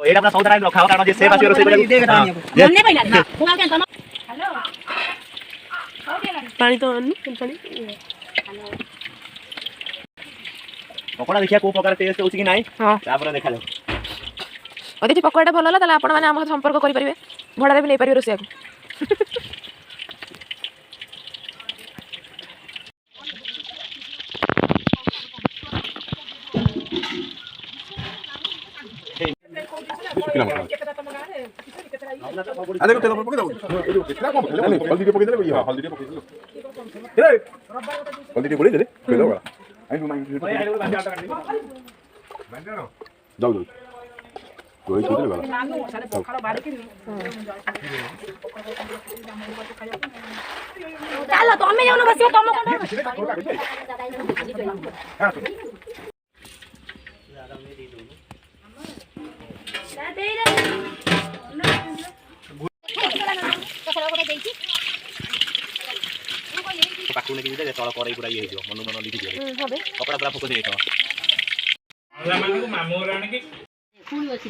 एटा अपना सावधान रखाओ कारण जे सेफ आसी रोसे मने पहिला ना बुआ के हेलो पानी तो पानी पकोड़ा देखिया को प्रकार टेस्ट होची कि नाही हां तापर देखा ले ओदि पकोड़ा भलो होला तले आपण माने हम संपर्क करि परिबे भड़ा रे भी नै परिबे रोसिया को देखो तेल पके दो कितना कम हल्दी के पके दे भैया हल्दी के पके दे ए हल्दी के बोले दे दे दो आई नु माइंड जाओ जाओ कोई चीज ले वाला चलो तो हमें जाओ ना बस तुम पाकु ने कि दे तळ करे पुरा ये हो मनु मन लिखि दे हबे कपड़ा पूरा फको दे तो हमरा माने को मामू राणी के फूल अछि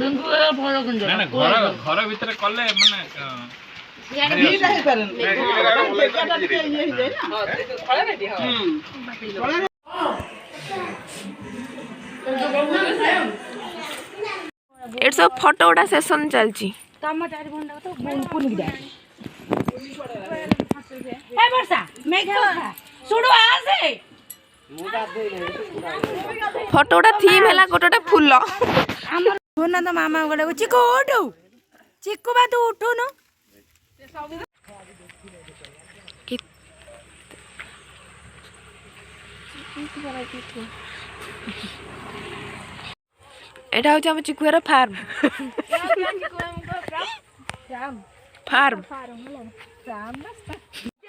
डंगु भलो गंज ना घर भीतर कले माने एट सब फोटो उडा सेशन चलची तम 4 घंटा तो पुन गया ए वर्षा मैं खा सुडो आसे फोटो उडा थीम हैला गोटोटा फुल्लो हमर होना तो मामा गडे चिको उठो चिको बा तू उठो न एटा हो हम चिकुएर फार्म फार्म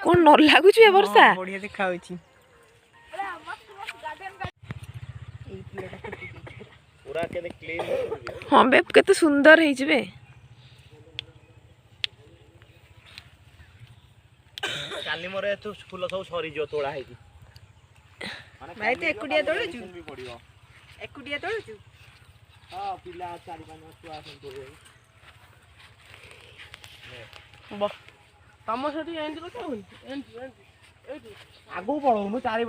कोन न लागु छु ए वर्षा बढ़िया देखा होची पूरा के क्लीन हां बे केते सुंदर हे जबे काली मोरे तो फूल सब सरी जो तोड़ा है कि भाई तो एकुडिया तोड़ू छु एकुडिया तोड़ू छु हां पिला 4-5 छुआ आसन तोड़े तम सठी एंड करता हो एंड आगो पळो नु चारि